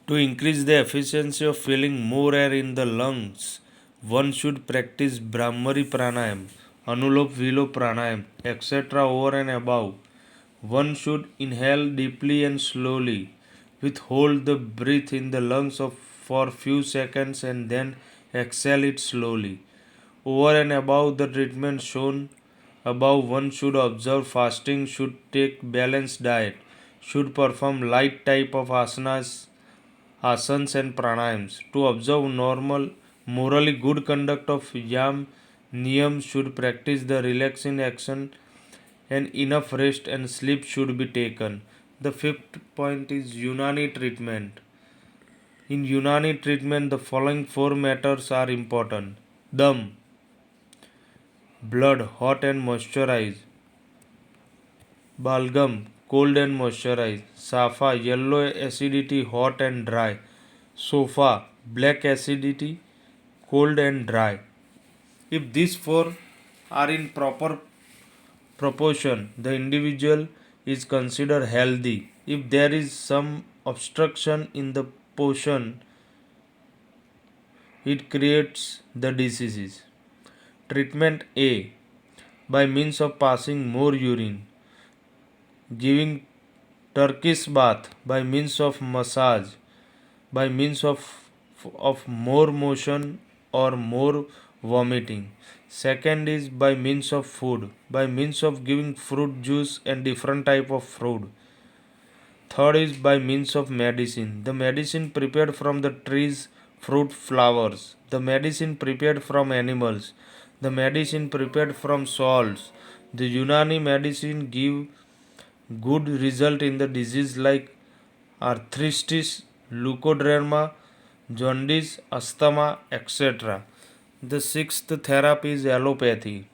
To increase the efficiency of filling more air in the lungs, one should practice Brahmari Pranayam, Anulop Vilop Pranayam, etc. over and above. One should inhale deeply and slowly, withhold the breath in the lungs for few seconds and then exhale it slowly. Over and above the treatment shown above, one should observe fasting, should take balanced diet, should perform light type of asans and pranayams. To observe normal, morally good conduct of yam, niyam should practice the relaxing action and enough rest and sleep should be taken. The fifth point is Unani treatment. In Unani treatment, the following four matters are important: dam, blood, hot and moisturized; balgam, cold and moisturized; safa, yellow acidity, hot and dry; sofa, black acidity, cold and dry. If these four are in proper proportion, the individual is considered healthy. If there is some obstruction in the portion, it creates the diseases. Treatment A: by means of passing more urine, giving Turkish bath, by means of massage, by means of more motion or more vomiting. Second is by means of food, by means of giving fruit juice and different type of fruit. Third is by means of medicine. The medicine prepared from the trees, fruit, flowers. The medicine prepared from animals. The medicine prepared from salts. The Unani medicine give good result in the disease like arthritis, leukoderma, jaundice, asthma, etc. The sixth therapy is allopathy.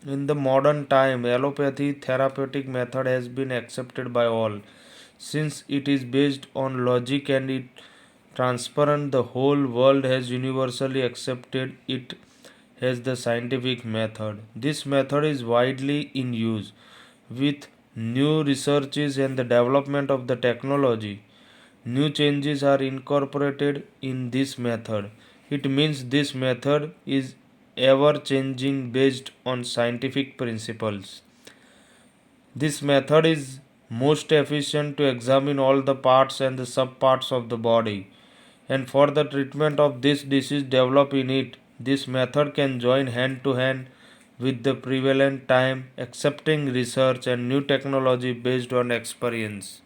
In the modern time, allopathy therapeutic method has been accepted by all. Since it is based on logic and it transparent, the whole world has universally accepted it as the scientific method. This method is widely in use. With new researches and the development of the technology, new changes are incorporated in this method. It means this method is ever changing based on scientific principles. This method is most efficient to examine all the parts and the subparts of the body. And for the treatment of this disease developed in it, this method can join hand to hand with the prevalent time, accepting research and new technology based on experience.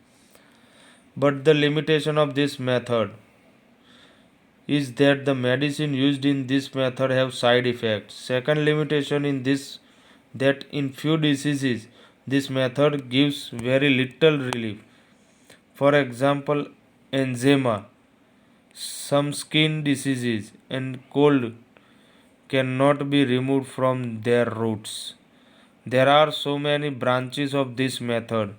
But the limitation of this method is that the medicine used in this method have side effects. Second limitation in this that in few diseases this method gives very little relief. For example, eczema, some skin diseases and cold cannot be removed from their roots. There are so many branches of this method.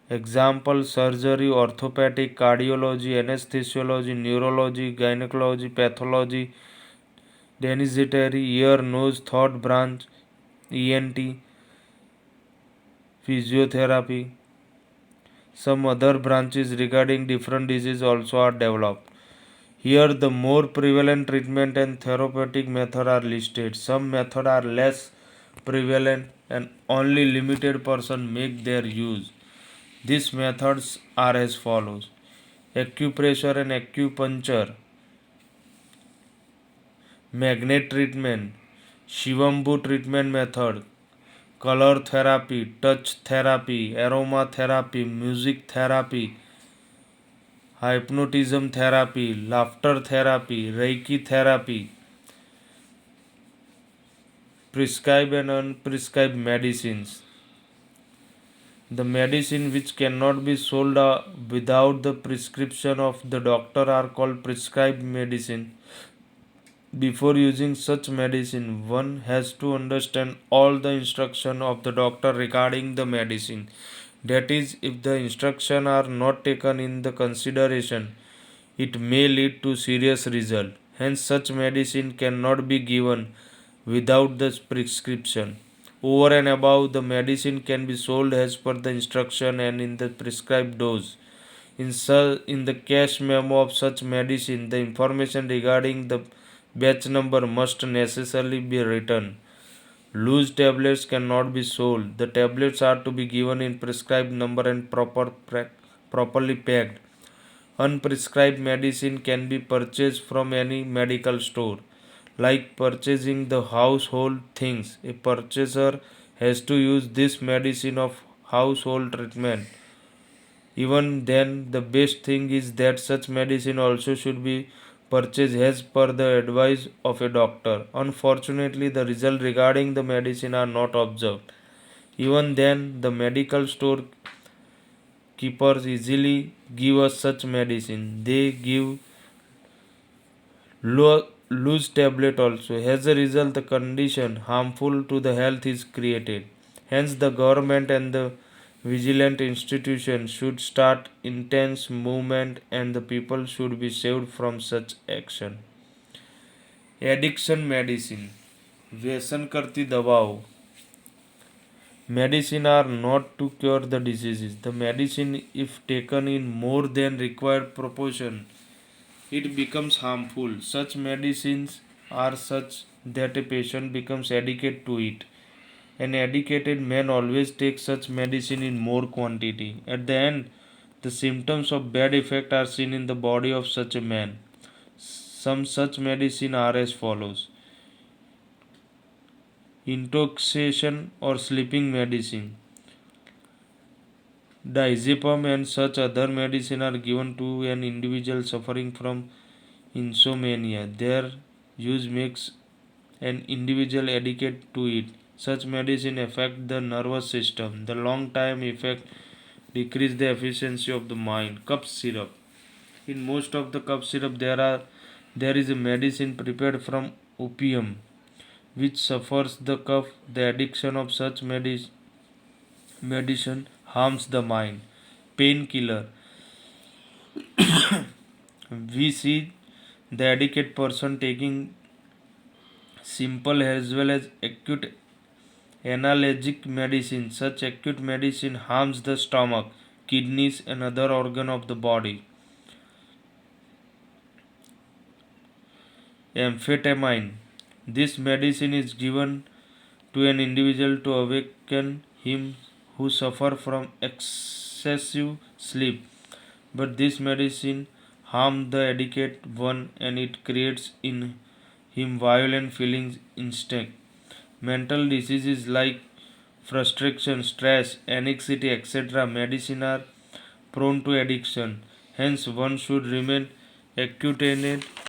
Example: surgery, orthopedic, cardiology, anesthesiology, neurology, gynecology, pathology, dentistry, ear, nose, throat branch, ENT, physiotherapy. Some other branches regarding different diseases also are developed. Here the more prevalent treatment and therapeutic method are listed. Some methods are less prevalent and only limited person make their use. These methods are as follows: acupressure and acupuncture, magnet treatment, Shivambu treatment method, color therapy, touch therapy, aromatherapy, music therapy, hypnotism therapy, laughter therapy, Reiki therapy, prescribed and unprescribed medicines. The medicine which cannot be sold without the prescription of the doctor are called prescribed medicine. Before using such medicine, one has to understand all the instruction of the doctor regarding the medicine. That is, if the instruction are not taken in the consideration, it may lead to serious result. Hence, such medicine cannot be given without the prescription. Over and above, the medicine can be sold as per the instruction and in the prescribed dose. In the cash memo of such medicine, the information regarding the batch number must necessarily be written. Loose tablets cannot be sold. The tablets are to be given in prescribed number and properly packed. Unprescribed medicine can be purchased from any medical store. Like purchasing the household things, a purchaser has to use this medicine of household treatment. Even then, the best thing is that such medicine also should be purchased as per the advice of a doctor. Unfortunately, the results regarding the medicine are not observed. Even then, the medical store keepers easily give us such medicine. They give loose tablet also. As a result, the condition harmful to the health is created. Hence, the government and the vigilant institutions should start intense movement and the people should be saved from such action. Addiction medicine. व्यसन करती दवाओं. Medicine are not to cure the diseases. The medicine, if taken in more than required proportion, it becomes harmful. Such medicines are such that a patient becomes addicted to it. An educated man always takes such medicine in more quantity. At the end, the symptoms of bad effect are seen in the body of such a man. Some such medicine are as follows: intoxication or sleeping medicine. Diazepam and such other medicine are given to an individual suffering from insomnia. Their use makes an individual addicted to it. Such medicine affect the nervous system. The long time effect decrease the efficiency of the mind. Cough syrup. In most of the cough syrup there is a medicine prepared from opium which suffers the cough. The addiction of such medicine harms the mind. Painkiller. We see the addicted person taking simple as well as acute analgesic medicine. Such acute medicine harms the stomach, kidneys, and other organ of the body. Amphetamine. This medicine is given to an individual to awaken him who suffer from excessive sleep. But this medicine harms the addicted one and it creates in him violent feelings instinct. Mental diseases like frustration, stress, anxiety, etc. medicine are prone to addiction. Hence, one should remain accurate